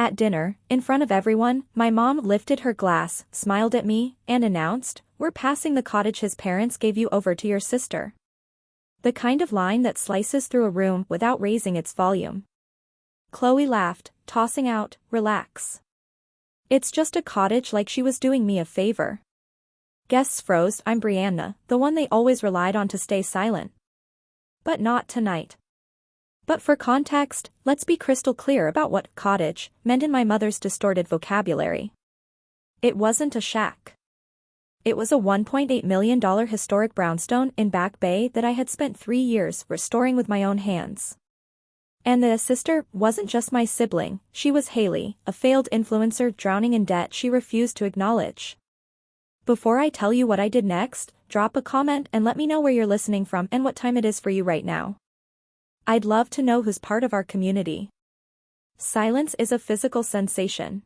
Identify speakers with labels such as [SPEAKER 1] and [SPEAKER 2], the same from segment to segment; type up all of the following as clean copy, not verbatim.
[SPEAKER 1] At dinner, in front of everyone, my mom lifted her glass, smiled at me, and announced, "We're passing the cottage his parents gave you over to your sister." The kind of line that slices through a room without raising its volume. Chloe laughed, tossing out, "Relax. It's just a cottage, like she was doing me a favor." Guests froze. I'm Brianna, the one they always relied on to stay silent. But not tonight. But for context, let's be crystal clear about what cottage meant in my mother's distorted vocabulary. It wasn't a shack. It was a $1.8 million historic brownstone in Back Bay that I had spent 3 years restoring with my own hands. And the sister wasn't just my sibling, she was Hailey, a failed influencer drowning in debt she refused to acknowledge. Before I tell you what I did next, drop a comment and let me know where you're listening from and what time it is for you right now. I'd love to know who's part of our community. Silence is a physical sensation.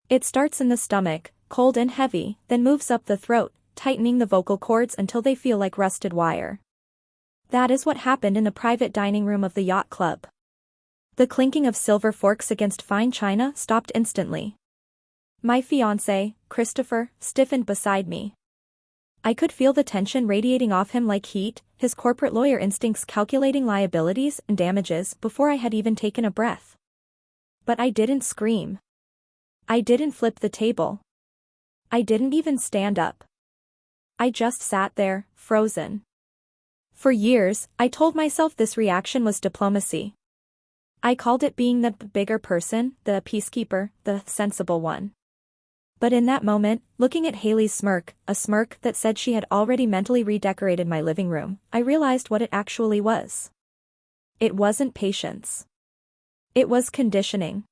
[SPEAKER 1] It starts in the stomach, cold and heavy, then moves up the throat, tightening the vocal cords until they feel like rusted wire. That is what happened in the private dining room of the Yacht Club. The clinking of silver forks against fine china stopped instantly. My fiancé, Christopher, stiffened beside me. I could feel the tension radiating off him like heat, his corporate lawyer instincts calculating liabilities and damages before I had even taken a breath. But I didn't scream. I didn't flip the table. I didn't even stand up. I just sat there, frozen. For years, I told myself this reaction was diplomacy. I called it being the bigger person, the peacekeeper, the sensible one. But in that moment, looking at Hailey's smirk, a smirk that said she had already mentally redecorated my living room, I realized what it actually was. It wasn't patience. It was conditioning.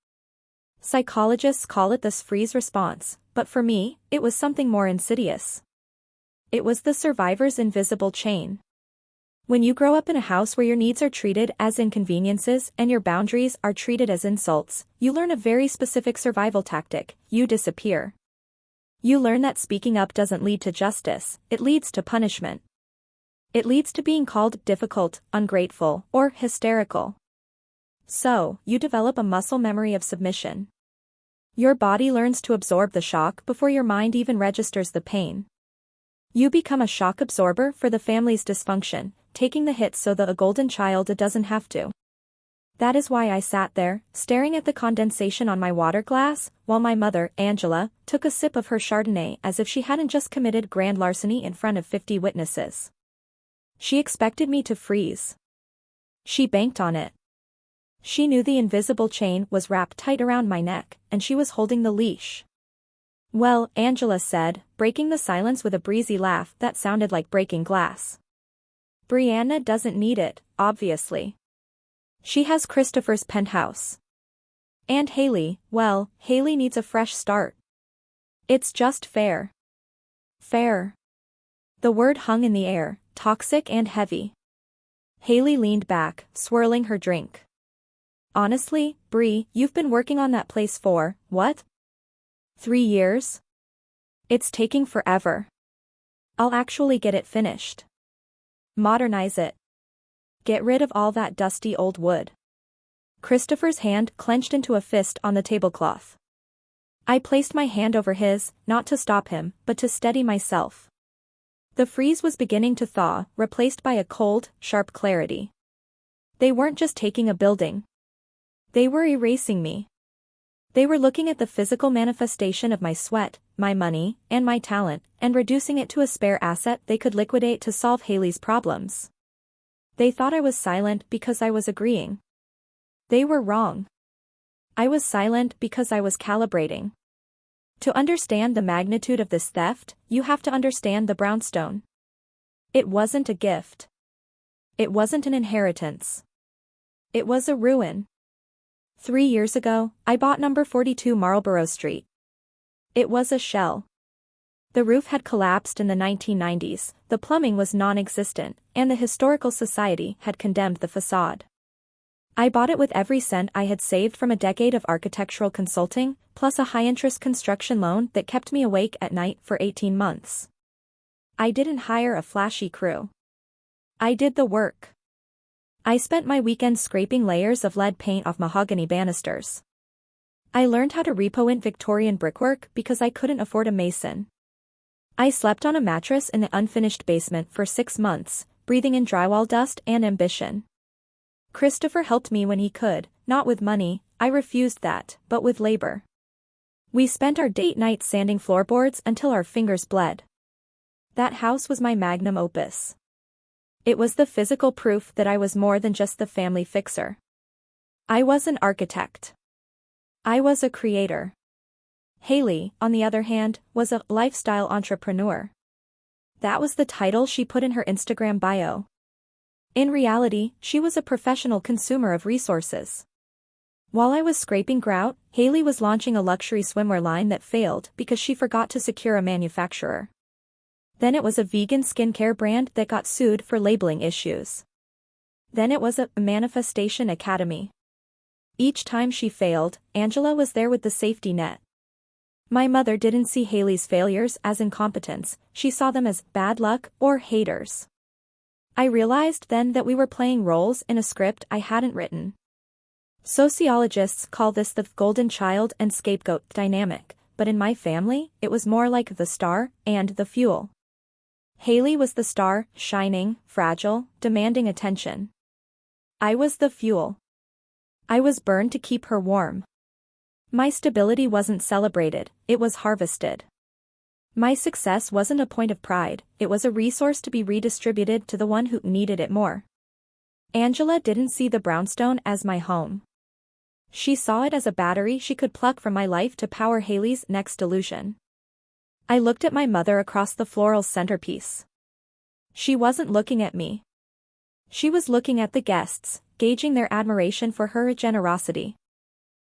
[SPEAKER 1] Psychologists call it the freeze response, but for me, it was something more insidious. It was the survivor's invisible chain. When you grow up in a house where your needs are treated as inconveniences and your boundaries are treated as insults, you learn a very specific survival tactic: you disappear. You learn that speaking up doesn't lead to justice, it leads to punishment. It leads to being called difficult, ungrateful, or hysterical. So, you develop a muscle memory of submission. Your body learns to absorb the shock before your mind even registers the pain. You become a shock absorber for the family's dysfunction, taking the hits so the golden child doesn't have to. That is why I sat there, staring at the condensation on my water glass, while my mother, Angela, took a sip of her Chardonnay as if she hadn't just committed grand larceny in front of 50 witnesses. She expected me to freeze. She banked on it. She knew the invisible chain was wrapped tight around my neck, and she was holding the leash. "Well," Angela said, breaking the silence with a breezy laugh that sounded like breaking glass. "Brianna doesn't need it, obviously. She has Christopher's penthouse. And Hailey, well, Hailey needs a fresh start. It's just fair." Fair. The word hung in the air, toxic and heavy. Hailey leaned back, swirling her drink. "Honestly, Bri, you've been working on that place for, what? 3 years? It's taking forever. I'll actually get it finished. Modernize it. Get rid of all that dusty old wood." Christopher's hand clenched into a fist on the tablecloth. I placed my hand over his, not to stop him, but to steady myself. The freeze was beginning to thaw, replaced by a cold, sharp clarity. They weren't just taking a building. They were erasing me. They were looking at the physical manifestation of my sweat, my money, and my talent, and reducing it to a spare asset they could liquidate to solve Hailey's problems. They thought I was silent because I was agreeing. They were wrong. I was silent because I was calibrating. To understand the magnitude of this theft, you have to understand the brownstone. It wasn't a gift. It wasn't an inheritance. It was a ruin. 3 years ago, I bought number 42 Marlborough Street. It was a shell. The roof had collapsed in the 1990s, the plumbing was non-existent, and the Historical Society had condemned the facade. I bought it with every cent I had saved from a decade of architectural consulting, plus a high-interest construction loan that kept me awake at night for 18 months. I didn't hire a flashy crew. I did the work. I spent my weekends scraping layers of lead paint off mahogany banisters. I learned how to repaint Victorian brickwork because I couldn't afford a mason. I slept on a mattress in the unfinished basement for 6 months, breathing in drywall dust and ambition. Christopher helped me when he could, not with money, I refused that, but with labor. We spent our date night sanding floorboards until our fingers bled. That house was my magnum opus. It was the physical proof that I was more than just the family fixer. I was an architect. I was a creator. Hailey, on the other hand, was a lifestyle entrepreneur. That was the title she put in her Instagram bio. In reality, she was a professional consumer of resources. While I was scraping grout, Hailey was launching a luxury swimwear line that failed because she forgot to secure a manufacturer. Then it was a vegan skincare brand that got sued for labeling issues. Then it was a manifestation academy. Each time she failed, Angela was there with the safety net. My mother didn't see Hailey's failures as incompetence, she saw them as bad luck or haters. I realized then that we were playing roles in a script I hadn't written. Sociologists call this the golden child and scapegoat dynamic, but in my family, it was more like the star and the fuel. Hailey was the star, shining, fragile, demanding attention. I was the fuel. I was burned to keep her warm. My stability wasn't celebrated, it was harvested. My success wasn't a point of pride, it was a resource to be redistributed to the one who needed it more. Angela didn't see the Brownstone as my home. She saw it as a battery she could pluck from my life to power Hailey's next illusion. I looked at my mother across the floral centerpiece. She wasn't looking at me. She was looking at the guests, gauging their admiration for her generosity.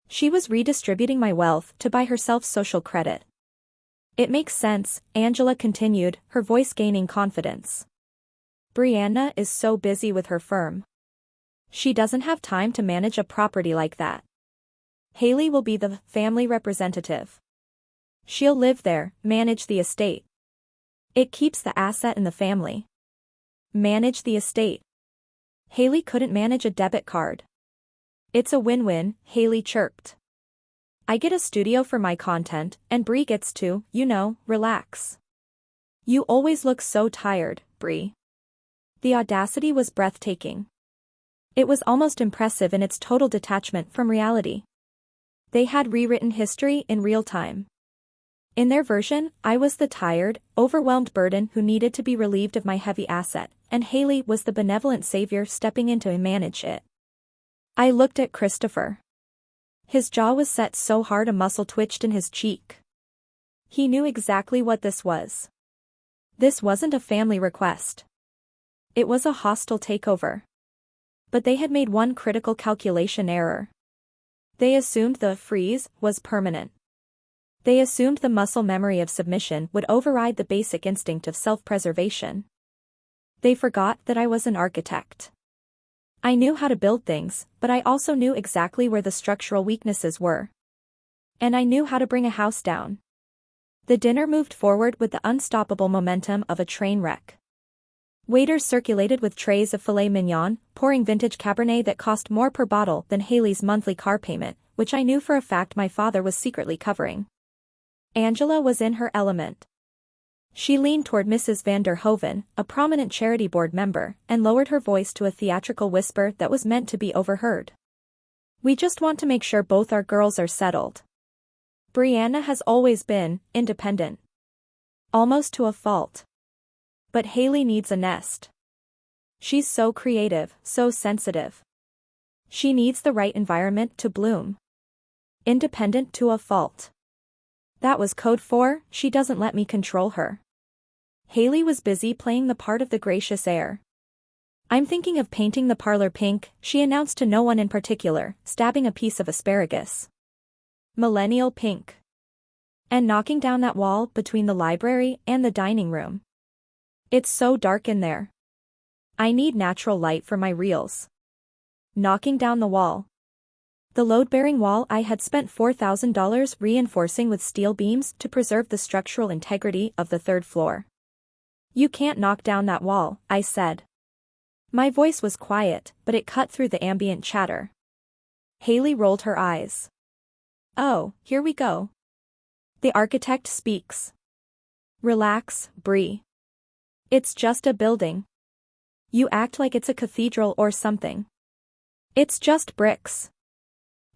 [SPEAKER 1] She was redistributing my wealth to buy herself social credit. It makes sense, Angela continued, her voice gaining confidence. Brianna is so busy with her firm. She doesn't have time to manage a property like that. Hailey will be the family representative. She'll live there, manage the estate. It keeps the asset in the family. Manage the estate. Hailey couldn't manage a debit card. It's a win-win, Hailey chirped. I get a studio for my content, and Bree gets to, relax. You always look so tired, Bree. The audacity was breathtaking. It was almost impressive in its total detachment from reality. They had rewritten history in real time. In their version, I was the tired, overwhelmed burden who needed to be relieved of my heavy asset, and Hailey was the benevolent savior stepping in to manage it. I looked at Christopher. His jaw was set so hard a muscle twitched in his cheek. He knew exactly what this was. This wasn't a family request. It was a hostile takeover. But they had made one critical calculation error. They assumed the freeze was permanent. They assumed the muscle memory of submission would override the basic instinct of self-preservation. They forgot that I was an architect. I knew how to build things, but I also knew exactly where the structural weaknesses were. And I knew how to bring a house down. The dinner moved forward with the unstoppable momentum of a train wreck. Waiters circulated with trays of filet mignon, pouring vintage Cabernet that cost more per bottle than Hailey's monthly car payment, which I knew for a fact my father was secretly covering. Angela was in her element. She leaned toward Mrs. van der Hoven, a prominent charity board member, and lowered her voice to a theatrical whisper that was meant to be overheard. We just want to make sure both our girls are settled. Brianna has always been independent. Almost to a fault. But Hailey needs a nest. She's so creative, so sensitive. She needs the right environment to bloom. Independent to a fault. That was code for, she doesn't let me control her. Hailey was busy playing the part of the gracious heir. I'm thinking of painting the parlor pink, she announced to no one in particular, stabbing a piece of asparagus. Millennial pink. And knocking down that wall between the library and the dining room. It's so dark in there. I need natural light for my reels. Knocking down the wall. The load-bearing wall I had spent $4,000 reinforcing with steel beams to preserve the structural integrity of the third floor. You can't knock down that wall, I said. My voice was quiet, but it cut through the ambient chatter. Hailey rolled her eyes. Oh, here we go. The architect speaks. Relax, Bree. It's just a building. You act like it's a cathedral or something. It's just bricks.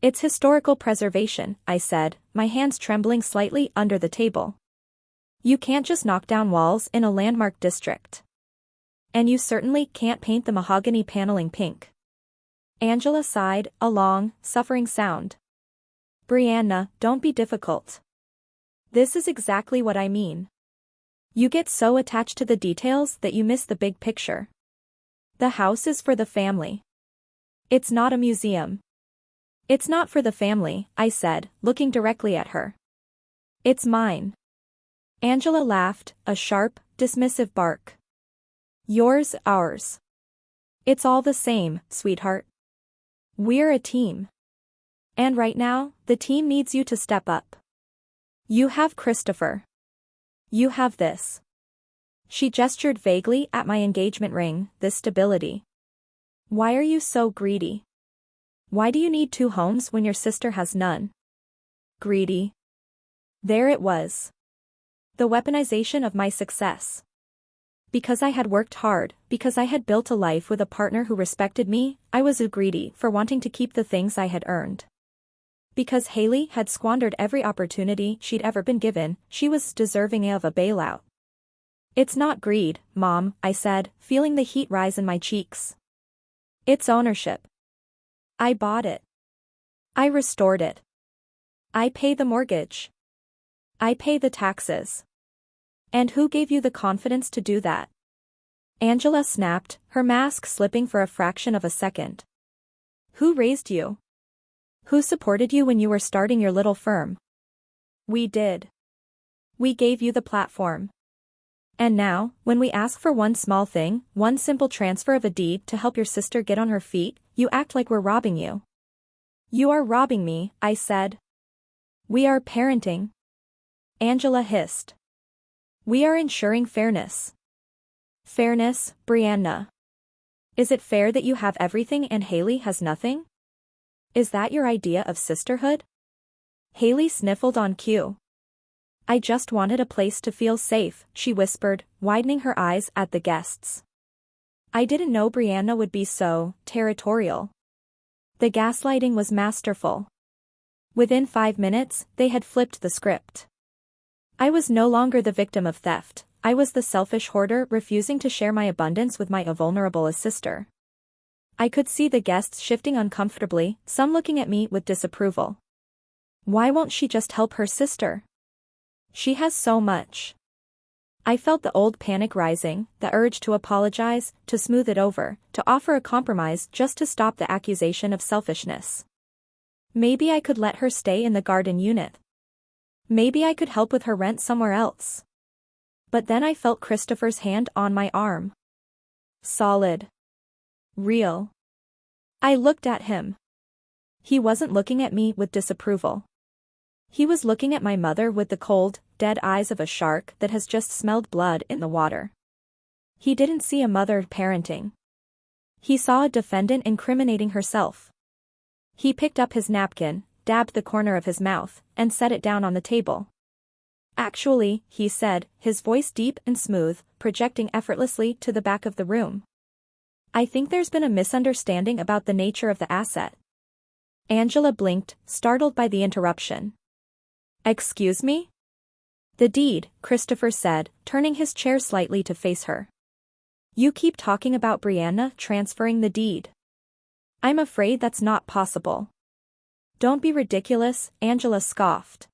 [SPEAKER 1] It's historical preservation, I said, my hands trembling slightly under the table. You can't just knock down walls in a landmark district. And you certainly can't paint the mahogany paneling pink. Angela sighed, a long, suffering sound. Brianna, don't be difficult. This is exactly what I mean. You get so attached to the details that you miss the big picture. The house is for the family. It's not a museum. It's not for the family, I said, looking directly at her. It's mine. Angela laughed, a sharp, dismissive bark. Yours, ours. It's all the same, sweetheart. We're a team. And right now, the team needs you to step up. You have Christopher. You have this. She gestured vaguely at my engagement ring, this stability. Why are you so greedy? Why do you need 2 homes when your sister has none? Greedy. There it was. The weaponization of my success. Because I had worked hard, because I had built a life with a partner who respected me, I was greedy for wanting to keep the things I had earned. Because Hailey had squandered every opportunity she'd ever been given, she was deserving of a bailout. It's not greed, Mom, I said, feeling the heat rise in my cheeks. It's ownership. I bought it. I restored it. I pay the mortgage. I pay the taxes. And who gave you the confidence to do that? Angela snapped, her mask slipping for a fraction of a second. Who raised you? Who supported you when you were starting your little firm? We did. We gave you the platform. And now, when we ask for one small thing, one simple transfer of a deed to help your sister get on her feet, you act like we're robbing you. You are robbing me, I said. We are parenting. Angela hissed. We are ensuring fairness. Fairness, Brianna. Is it fair that you have everything and Hailey has nothing? Is that your idea of sisterhood? Hailey sniffled on cue. I just wanted a place to feel safe, she whispered, widening her eyes at the guests. I didn't know Brianna would be so territorial. The gaslighting was masterful. Within 5 minutes, they had flipped the script. I was no longer the victim of theft, I was the selfish hoarder refusing to share my abundance with my vulnerable sister. I could see the guests shifting uncomfortably, some looking at me with disapproval. Why won't she just help her sister? She has so much. I felt the old panic rising, the urge to apologize, to smooth it over, to offer a compromise just to stop the accusation of selfishness. Maybe I could let her stay in the garden unit. Maybe I could help with her rent somewhere else. But then I felt Christopher's hand on my arm. Solid. Real. I looked at him. He wasn't looking at me with disapproval. He was looking at my mother with the cold, dead eyes of a shark that has just smelled blood in the water. He didn't see a mother parenting. He saw a defendant incriminating herself. He picked up his napkin, dabbed the corner of his mouth, and set it down on the table. Actually, he said, his voice deep and smooth, projecting effortlessly to the back of the room. I think there's been a misunderstanding about the nature of the asset. Angela blinked, startled by the interruption. Excuse me? The deed, Christopher said, turning his chair slightly to face her. You keep talking about Brianna transferring the deed. I'm afraid that's not possible. Don't be ridiculous, Angela scoffed.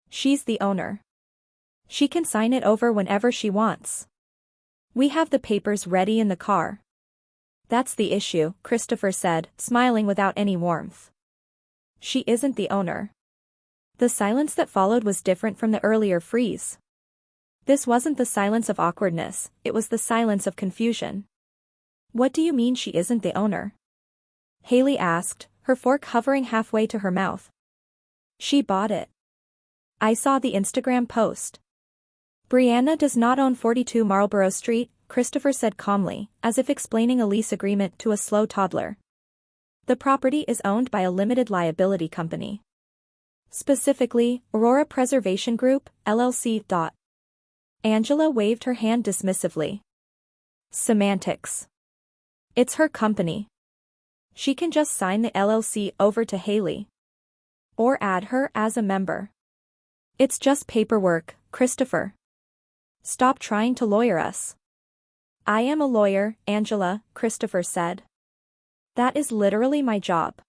[SPEAKER 1] She's the owner. She can sign it over whenever she wants. We have the papers ready in the car. That's the issue, Christopher said, smiling without any warmth. She isn't the owner. The silence that followed was different from the earlier freeze. This wasn't the silence of awkwardness, it was the silence of confusion. What do you mean she isn't the owner? Hailey asked, her fork hovering halfway to her mouth. She bought it. I saw the Instagram post. Brianna does not own 42 Marlborough Street, Christopher said calmly, as if explaining a lease agreement to a slow toddler. The property is owned by a limited liability company. Specifically, Aurora Preservation Group, LLC. Angela waved her hand dismissively. Semantics. It's her company. She can just sign the LLC over to Hailey. Or add her as a member. It's just paperwork, Christopher. Stop trying to lawyer us. I am a lawyer, Angela, Christopher said. That is literally my job.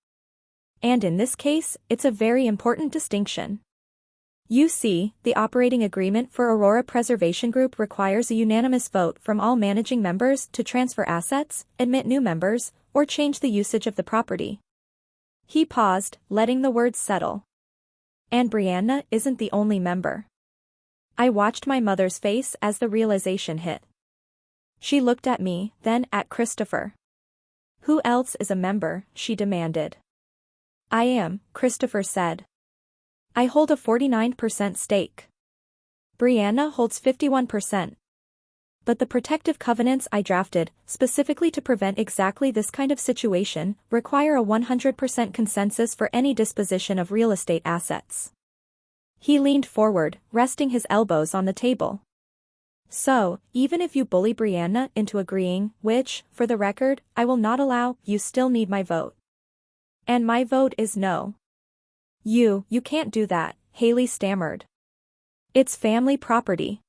[SPEAKER 1] And in this case, it's a very important distinction. You see, the operating agreement for Aurora Preservation Group requires a unanimous vote from all managing members to transfer assets, admit new members, or change the usage of the property. He paused, letting the words settle. And Brianna isn't the only member. I watched my mother's face as the realization hit. She looked at me, then at Christopher. Who else is a member? She demanded. I am, Christopher said. I hold a 49% stake. Brianna holds 51%. But the protective covenants I drafted, specifically to prevent exactly this kind of situation, require a 100% consensus for any disposition of real estate assets. He leaned forward, resting his elbows on the table. So, even if you bully Brianna into agreeing, which, for the record, I will not allow, you still need my vote. And my vote is no. You can't do that, Hailey stammered. It's family property.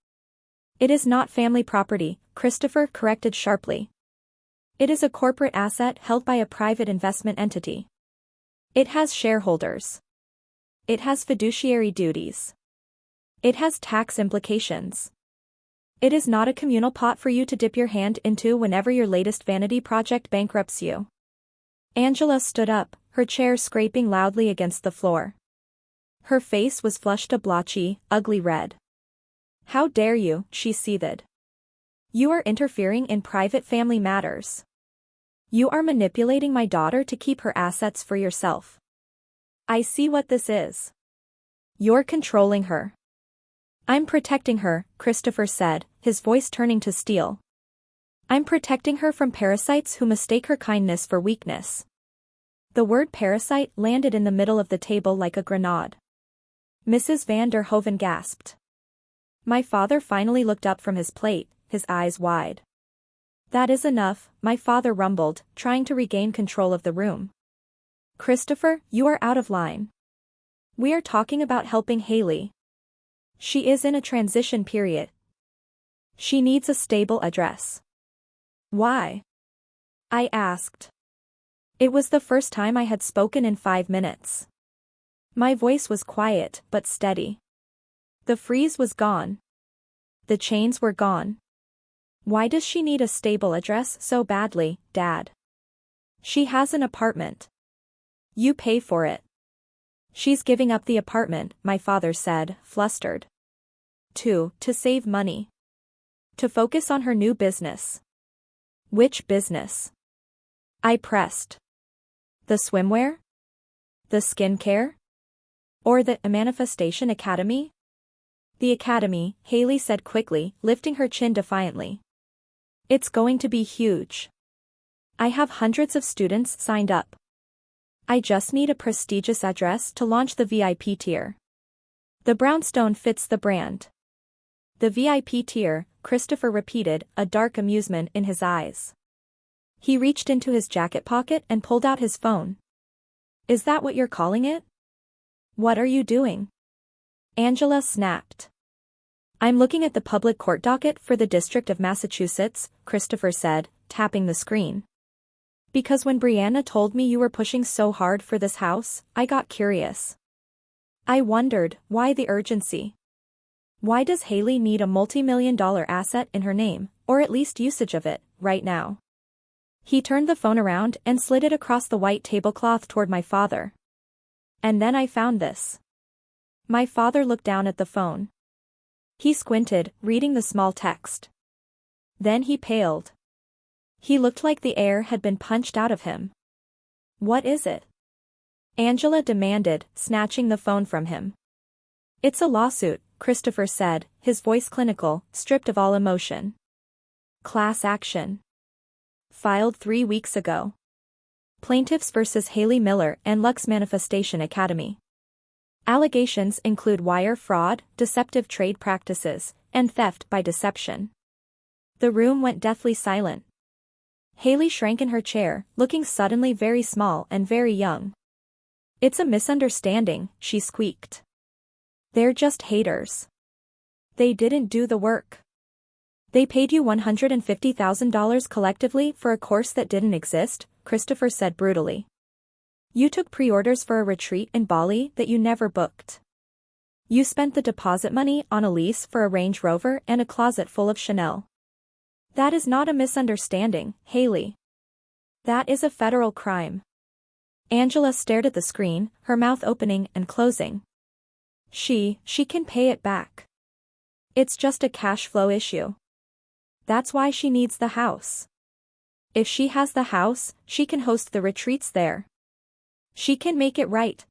[SPEAKER 1] It is not family property, Christopher corrected sharply. It is a corporate asset held by a private investment entity. It has shareholders. It has fiduciary duties. It has tax implications. It is not a communal pot for you to dip your hand into whenever your latest vanity project bankrupts you. Angela stood up, her chair scraping loudly against the floor. Her face was flushed a blotchy, ugly red. How dare you, she seethed. You are interfering in private family matters. You are manipulating my daughter to keep her assets for yourself. I see what this is. You're controlling her. I'm protecting her, Christopher said, his voice turning to steel. I'm protecting her from parasites who mistake her kindness for weakness. The word parasite landed in the middle of the table like a grenade. Mrs. van der Hoeven gasped. My father finally looked up from his plate, his eyes wide. That is enough, my father rumbled, trying to regain control of the room. Christopher, you are out of line. We are talking about helping Hailey. She is in a transition period. She needs a stable address. Why? I asked. It was the first time I had spoken in 5 minutes. My voice was quiet but steady. The freeze was gone. The chains were gone. Why does she need a stable address so badly, Dad? She has an apartment. You pay for it. She's giving up the apartment, my father said, flustered. To save money. To focus on her new business. Which business? I pressed. The swimwear? The skincare? Or the Manifestation Academy? The academy, Hailey said quickly, lifting her chin defiantly. It's going to be huge. I have hundreds of students signed up. I just need a prestigious address to launch the VIP tier. The Brownstone fits the brand. The VIP tier, Christopher repeated, a dark amusement in his eyes. He reached into his jacket pocket and pulled out his phone. Is that what you're calling it? What are you doing? Angela snapped. I'm looking at the public court docket for the District of Massachusetts, Christopher said, tapping the screen. Because when Brianna told me you were pushing so hard for this house, I got curious. I wondered, why the urgency? Why does Hailey need a multi-million-dollar asset in her name, or at least usage of it, right now? He turned the phone around and slid it across the white tablecloth toward my father. And then I found this. My father looked down at the phone. He squinted, reading the small text. Then he paled. He looked like the air had been punched out of him. What is it? Angela demanded, snatching the phone from him. It's a lawsuit, Christopher said, his voice clinical, stripped of all emotion. Class action. Filed 3 weeks ago. Plaintiffs versus Hailey Miller and Lux Manifestation Academy. Allegations include wire fraud, deceptive trade practices, and theft by deception. The room went deathly silent. Hailey shrank in her chair, looking suddenly very small and very young. "It's a misunderstanding," she squeaked. "They're just haters. They didn't do the work. They paid you $150,000 collectively for a course that didn't exist," Christopher said brutally. "You took pre-orders for a retreat in Bali that you never booked. You spent the deposit money on a lease for a Range Rover and a closet full of Chanel. That is not a misunderstanding, Hailey. That is a federal crime." Angela stared at the screen, her mouth opening and closing. She can pay it back. It's just a cash flow issue. That's why she needs the house. If she has the house, she can host the retreats there. She can make it right.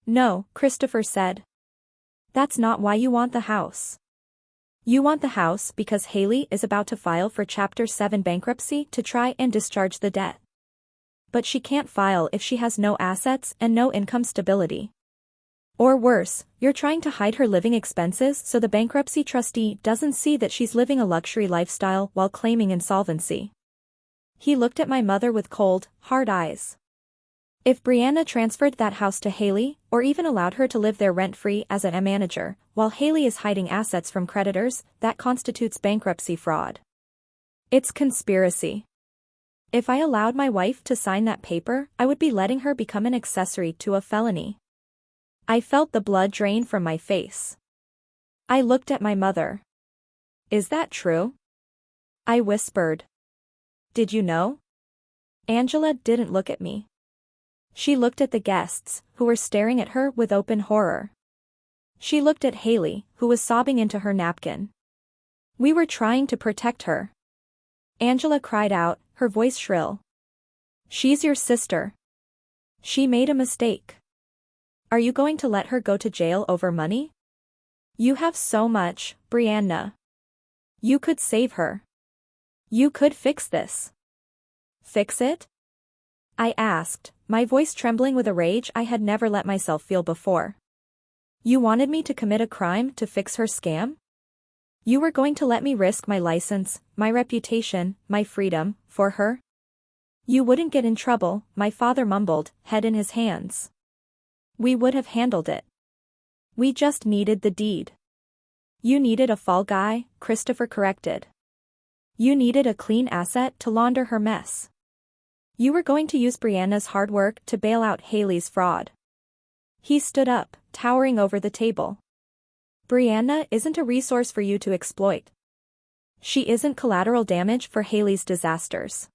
[SPEAKER 1] "No," Christopher said. "That's not why you want the house. You want the house because Hailey is about to file for Chapter 7 bankruptcy to try and discharge the debt. But she can't file if she has no assets and no income stability. Or worse, you're trying to hide her living expenses so the bankruptcy trustee doesn't see that she's living a luxury lifestyle while claiming insolvency." He looked at my mother with cold, hard eyes. "If Brianna transferred that house to Hailey, or even allowed her to live there rent-free as a manager, while Hailey is hiding assets from creditors, that constitutes bankruptcy fraud. It's conspiracy. If I allowed my wife to sign that paper, I would be letting her become an accessory to a felony." I felt the blood drain from my face. I looked at my mother. "Is that true?" I whispered. "Did you know?" Angela didn't look at me. She looked at the guests, who were staring at her with open horror. She looked at Hailey, who was sobbing into her napkin. "We were trying to protect her." Angela cried out, her voice shrill. "She's your sister. She made a mistake. Are you going to let her go to jail over money? You have so much, Brianna. You could save her. You could fix this." "Fix it?" I asked, my voice trembling with a rage I had never let myself feel before. "You wanted me to commit a crime to fix her scam? You were going to let me risk my license, my reputation, my freedom, for her? You wouldn't get in trouble," my father mumbled, head in his hands. "We would have handled it. We just needed the deed." "You needed a fall guy," Christopher corrected. "You needed a clean asset to launder her mess. You were going to use Brianna's hard work to bail out Hailey's fraud." He stood up, towering over the table. "Brianna isn't a resource for you to exploit. She isn't collateral damage for Hailey's disasters.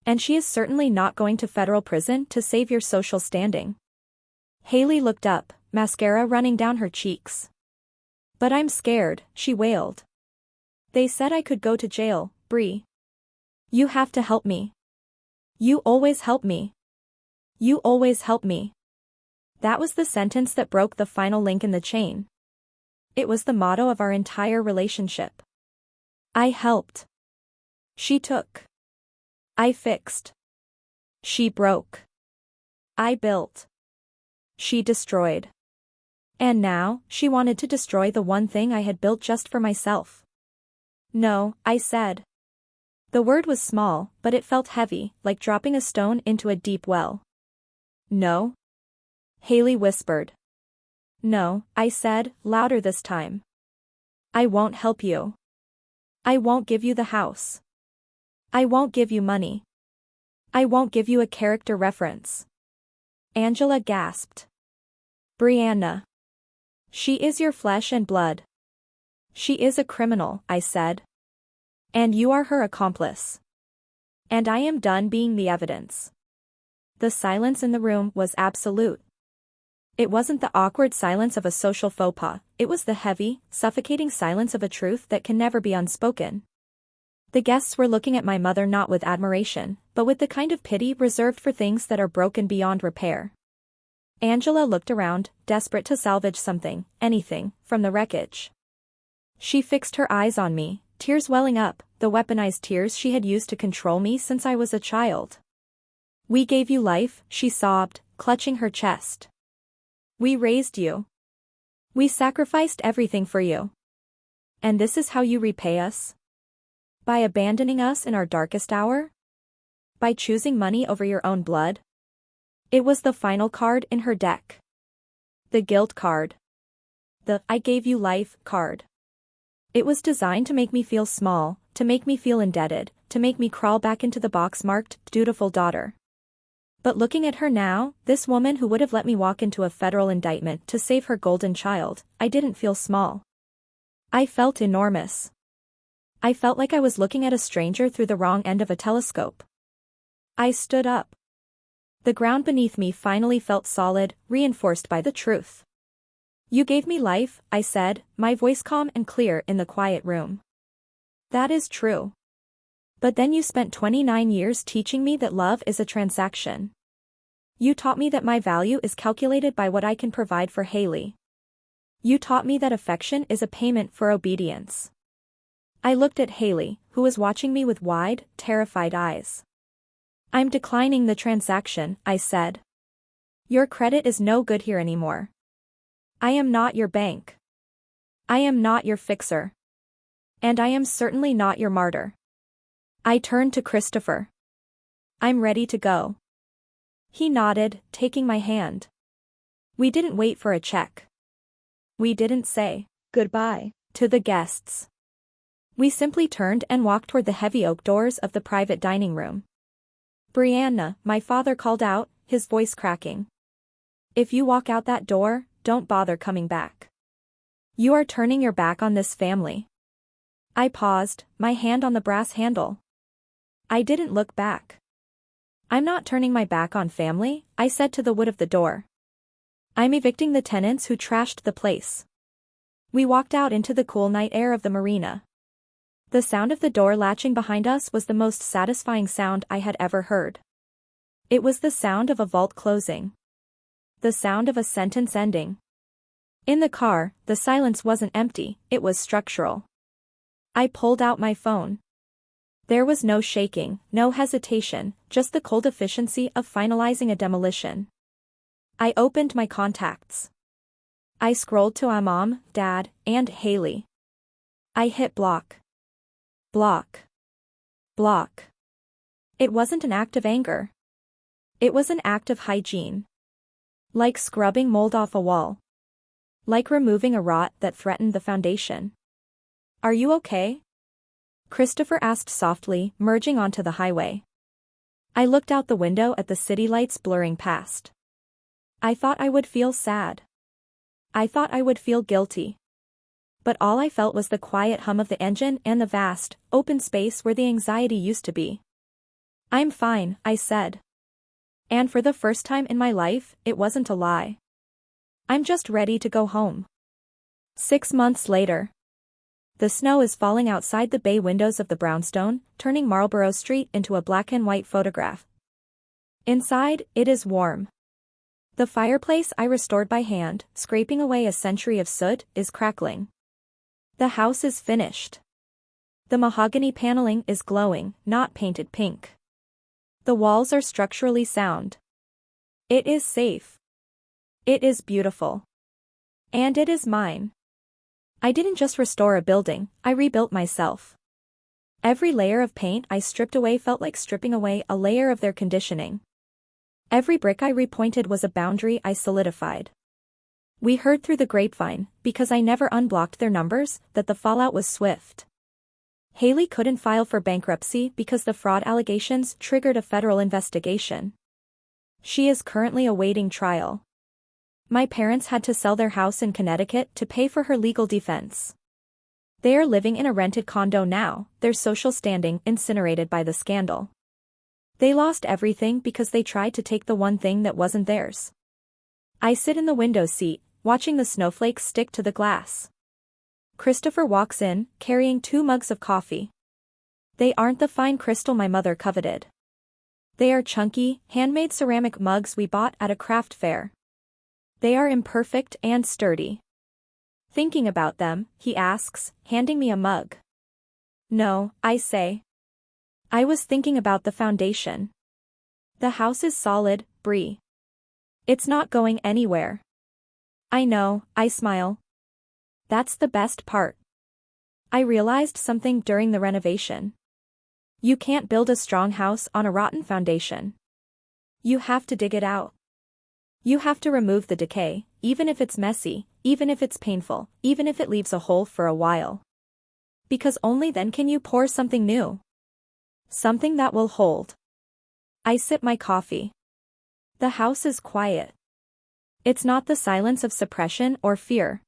[SPEAKER 1] And she is certainly not going to federal prison to save your social standing." Hailey looked up, mascara running down her cheeks. "But I'm scared," she wailed. "They said I could go to jail, Bri. You have to help me. You always help me. You always help me." That was the sentence that broke the final link in the chain. It was the motto of our entire relationship. I helped. She took. I fixed. She broke. I built. She destroyed. And now, she wanted to destroy the one thing I had built just for myself. "No," I said. The word was small, but it felt heavy, like dropping a stone into a deep well. "No?" Hailey whispered. "No," I said, louder this time. "I won't help you. I won't give you the house. I won't give you money. I won't give you a character reference." Angela gasped. "Brianna. She is your flesh and blood. She is a criminal," I said. "And you are her accomplice. And I am done being the evidence." The silence in the room was absolute. It wasn't the awkward silence of a social faux pas, it was the heavy, suffocating silence of a truth that can never be unspoken. The guests were looking at my mother not with admiration, but with the kind of pity reserved for things that are broken beyond repair. Angela looked around, desperate to salvage something, anything, from the wreckage. She fixed her eyes on me, tears welling up, the weaponized tears she had used to control me since I was a child. "We gave you life," she sobbed, clutching her chest. We raised you. We sacrificed everything for you. And this is how you repay us? By abandoning us in our darkest hour? By choosing money over your own blood? It was the final card in her deck. The guilt card. The "I gave you life" card. It was designed to make me feel small, to make me feel indebted, to make me crawl back into the box marked dutiful daughter. But looking at her now, this woman who would have let me walk into a federal indictment to save her golden child, I didn't feel small. I felt enormous. I felt like I was looking at a stranger through the wrong end of a telescope. I stood up. The ground beneath me finally felt solid, reinforced by the truth. You gave me life, I said, my voice calm and clear in the quiet room. That is true. But then you spent 29 years teaching me that love is a transaction. You taught me that my value is calculated by what I can provide for Hailey. You taught me that affection is a payment for obedience. I looked at Hailey, who was watching me with wide, terrified eyes. I'm declining the transaction, I said. Your credit is no good here anymore. I am not your bank. I am not your fixer. And I am certainly not your martyr. I turned to Christopher. I'm ready to go. He nodded, taking my hand. We didn't wait for a check. We didn't say goodbye to the guests. We simply turned and walked toward the heavy oak doors of the private dining room. Brianna, my father called out, his voice cracking. If you walk out that door, don't bother coming back. You are turning your back on this family. I paused, my hand on the brass handle. I didn't look back. I'm not turning my back on family, I said to the wood of the door. I'm evicting the tenants who trashed the place. We walked out into the cool night air of the marina. The sound of the door latching behind us was the most satisfying sound I had ever heard. It was the sound of a vault closing. The sound of a sentence ending. In the car, the silence wasn't empty, it was structural. I pulled out my phone. There was no shaking, no hesitation, just the cold efficiency of finalizing a demolition. I opened my contacts. I scrolled to Mom, Dad, and Hailey. I hit block. Block. Block. It wasn't an act of anger. It was an act of hygiene. Like scrubbing mold off a wall. Like removing a rot that threatened the foundation. Are you okay? Christopher asked softly, merging onto the highway. I looked out the window at the city lights blurring past. I thought I would feel sad. I thought I would feel guilty. But all I felt was the quiet hum of the engine and the vast, open space where the anxiety used to be. I'm fine, I said. And for the first time in my life, it wasn't a lie. I'm just ready to go home. 6 months later. The snow is falling outside the bay windows of the Brownstone, turning Marlborough Street into a black and white photograph. Inside, it is warm. The fireplace I restored by hand, scraping away a century of soot, is crackling. The house is finished. The mahogany paneling is glowing, not painted pink. The walls are structurally sound. It is safe. It is beautiful. And it is mine. I didn't just restore a building, I rebuilt myself. Every layer of paint I stripped away felt like stripping away a layer of their conditioning. Every brick I repointed was a boundary I solidified. We heard through the grapevine, because I never unblocked their numbers, that the fallout was swift. Hailey couldn't file for bankruptcy because the fraud allegations triggered a federal investigation. She is currently awaiting trial. My parents had to sell their house in Connecticut to pay for her legal defense. They are living in a rented condo now, their social standing incinerated by the scandal. They lost everything because they tried to take the one thing that wasn't theirs. I sit in the window seat, watching the snowflakes stick to the glass. Christopher walks in, carrying 2 mugs of coffee. They aren't the fine crystal my mother coveted. They are chunky, handmade ceramic mugs we bought at a craft fair. They are imperfect and sturdy. Thinking about them, he asks, handing me a mug. No, I say. I was thinking about the foundation. The house is solid, Bree. It's not going anywhere. I know, I smile. That's the best part. I realized something during the renovation. You can't build a strong house on a rotten foundation. You have to dig it out. You have to remove the decay, even if it's messy, even if it's painful, even if it leaves a hole for a while. Because only then can you pour something new. Something that will hold. I sip my coffee. The house is quiet. It's not the silence of suppression or fear.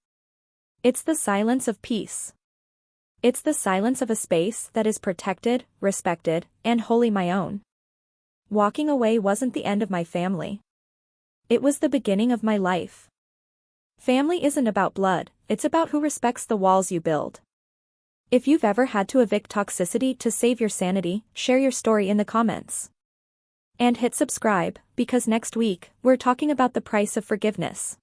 [SPEAKER 1] It's the silence of peace. It's the silence of a space that is protected, respected, and wholly my own. Walking away wasn't the end of my family. It was the beginning of my life. Family isn't about blood, it's about who respects the walls you build. If you've ever had to evict toxicity to save your sanity, share your story in the comments. And hit subscribe, because next week, we're talking about the price of forgiveness.